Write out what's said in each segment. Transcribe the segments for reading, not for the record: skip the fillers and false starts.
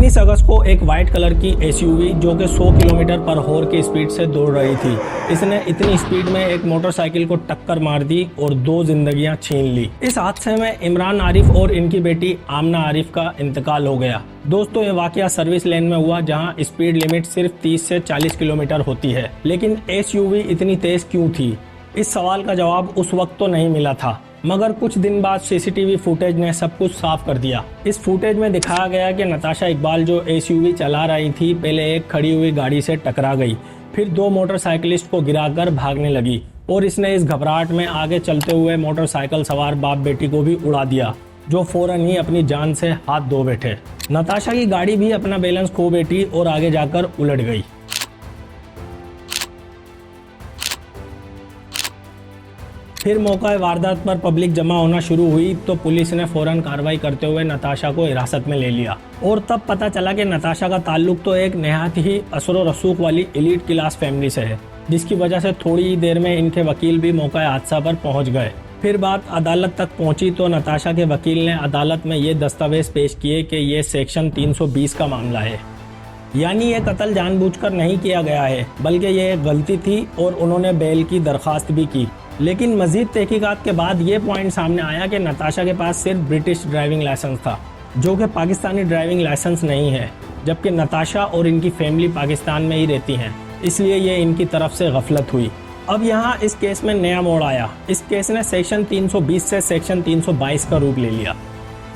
19 अगस्त को एक white colour की एसयूवी जो कि 100 किलोमीटर पर हॉर की स्पीड से दौड़ रही थी, इसने इतनी स्पीड में एक मोटरसाइकिल को टक्कर मार दी और 2 जिंदगियां छीन ली। इस हादसे में इमरान आरिफ और इनकी बेटी आमना आरिफ का इंतकाल हो गया। दोस्तों, ये वाकया सर्विस लेन में हुआ जहां स्पीड लिमिट सिर्फ 30 से 40 किलोमीटर होती है, लेकिन एसयूवी इतनी तेज क्यों थी? इस सवाल का जवाब उस वक्त तो नहीं मिला था, मगर कुछ दिन बाद सीसीटीवी फुटेज ने सब कुछ साफ कर दिया। इस फुटेज में दिखाया गया कि नताशा इकबाल जो एसयूवी चला रही थी, पहले एक खड़ी हुई गाड़ी से टकरा गई, फिर 2 मोटरसाइकिलिस्ट को गिराकर भागने लगी और इसने इस घबराहट में आगे चलते हुए मोटरसाइकिल सवार बाप बेटी को भी उड़ा दिया, जो फौरन ही अपनी जान से हाथ धो बैठे। नताशा की गाड़ी भी अपना बैलेंस खो बैठी और आगे जाकर उलट गई। फिर मौका वारदात पर पब्लिक जमा होना शुरू हुई तो पुलिस ने फौरन कार्रवाई करते हुए नताशा को हिरासत में ले लिया और तब पता चला कि नताशा का ताल्लुक तो एक नहायत ही असर रसूख वाली एलीट क्लास फैमिली से है, जिसकी वजह से थोड़ी ही देर में इनके वकील भी मौका हादसा पर पहुंच गए। फिर बात अदालत तक पहुंची तो नताशा के वकील ने अदालत में ये दस्तावेज पेश किए कि ये सेक्शन 320 का मामला है, यानी ये कत्ल जानबूझकर नहीं किया गया है, बल्कि ये एक गलती थी और उन्होंने बेल की दरखास्त भी की। लेकिन मजीद तहकीकात के बाद ये पॉइंट सामने आया कि नताशा के पास सिर्फ ब्रिटिश ड्राइविंग लाइसेंस था, जो कि पाकिस्तानी ड्राइविंग लाइसेंस नहीं है, जबकि नताशा और इनकी फैमिली पाकिस्तान में ही रहती हैं, इसलिए ये इनकी तरफ से गफलत हुई। अब यहाँ इस केस में नया मोड़ आया। इस केस ने सेक्शन 320 से सेक्शन 322 का रूप ले लिया,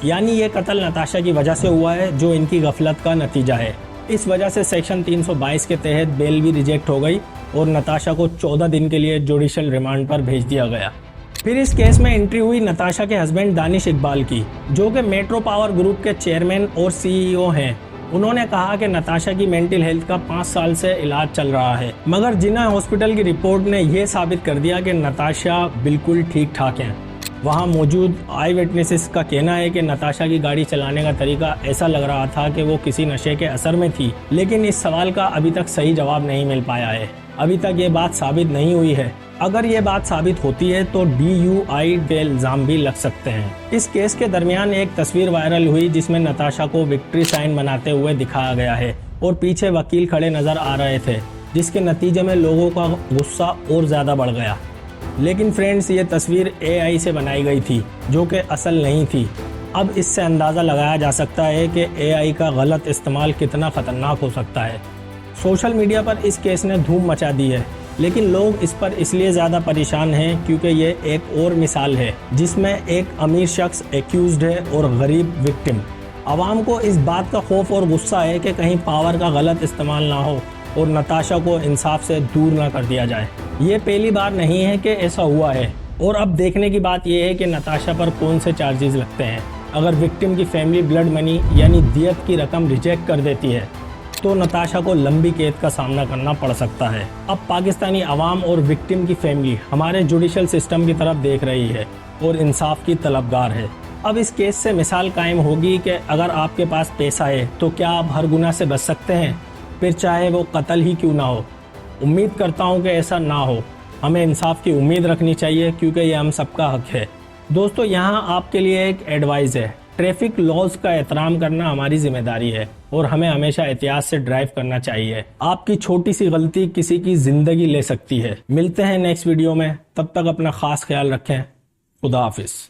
यानी ये कत्ल नताशा की वजह से हुआ है, जो इनकी गफलत का नतीजा है। इस वजह से सेक्शन 322 के तहत बेल भी रिजेक्ट हो गई और नताशा को 14 दिन के लिए जुडिशियल रिमांड पर भेज दिया गया। फिर इस केस में एंट्री हुई नताशा के हस्बैंड दानिश इकबाल की, जो कि मेट्रो पावर ग्रुप के चेयरमैन और सीईओ हैं। उन्होंने कहा कि नताशा की मेंटल हेल्थ का 5 साल से इलाज चल रहा है, मगर जिन्ना हॉस्पिटल की रिपोर्ट ने यह साबित कर दिया कि नताशा बिल्कुल ठीक ठाक हैं। वहां मौजूद आई विटनेसेस का कहना है कि नताशा की गाड़ी चलाने का तरीका ऐसा लग रहा था कि वो किसी नशे के असर में थी, लेकिन इस सवाल का अभी तक सही जवाब नहीं मिल पाया है। अभी तक ये बात साबित नहीं हुई है। अगर ये बात साबित होती है तो DUI के इल्जाम भी लग सकते हैं। इस केस के दरमियान एक तस्वीर वायरल हुई जिसमें नताशा को विक्ट्री साइन बनाते हुए दिखाया गया है और पीछे वकील खड़े नजर आ रहे थे, जिसके नतीजे में लोगों का गुस्सा और ज्यादा बढ़ गया। लेकिन फ्रेंड्स, ये तस्वीर AI से बनाई गई थी, जो कि असल नहीं थी। अब इससे अंदाज़ा लगाया जा सकता है कि AI का गलत इस्तेमाल कितना खतरनाक हो सकता है। सोशल मीडिया पर इस केस ने धूम मचा दी है, लेकिन लोग इस पर इसलिए ज़्यादा परेशान हैं क्योंकि ये एक और मिसाल है जिसमें एक अमीर शख्स एक्यूज्ड है और गरीब विक्टिम। आवाम को इस बात का खौफ और गुस्सा है कि कहीं पावर का गलत इस्तेमाल ना हो और नताशा को इंसाफ से दूर ना कर दिया जाए। ये पहली बार नहीं है कि ऐसा हुआ है और अब देखने की बात यह है कि नताशा पर कौन से चार्जेस लगते हैं। अगर विक्टिम की फैमिली ब्लड मनी यानी दियत की रकम रिजेक्ट कर देती है तो नताशा को लंबी कैद का सामना करना पड़ सकता है। अब पाकिस्तानी अवाम और विक्टिम की फैमिली हमारे जुडिशियल सिस्टम की तरफ देख रही है और इंसाफ की तलबगार है। अब इस केस से मिसाल कायम होगी कि अगर आपके पास पैसा है तो क्या आप हर गुनाह से बच सकते हैं, फिर चाहे वो कत्ल ही क्यों ना हो। उम्मीद करता हूँ कि ऐसा ना हो। हमें इंसाफ की उम्मीद रखनी चाहिए क्योंकि ये हम सबका हक है। दोस्तों, यहाँ आपके लिए एक एडवाइस है। ट्रैफिक लॉज का एहतराम करना हमारी जिम्मेदारी है और हमें हमेशा एहतियात से ड्राइव करना चाहिए। आपकी छोटी सी गलती किसी की जिंदगी ले सकती है। मिलते हैं नेक्स्ट वीडियो में, तब तक अपना खास ख्याल रखें। खुदा हाफिज।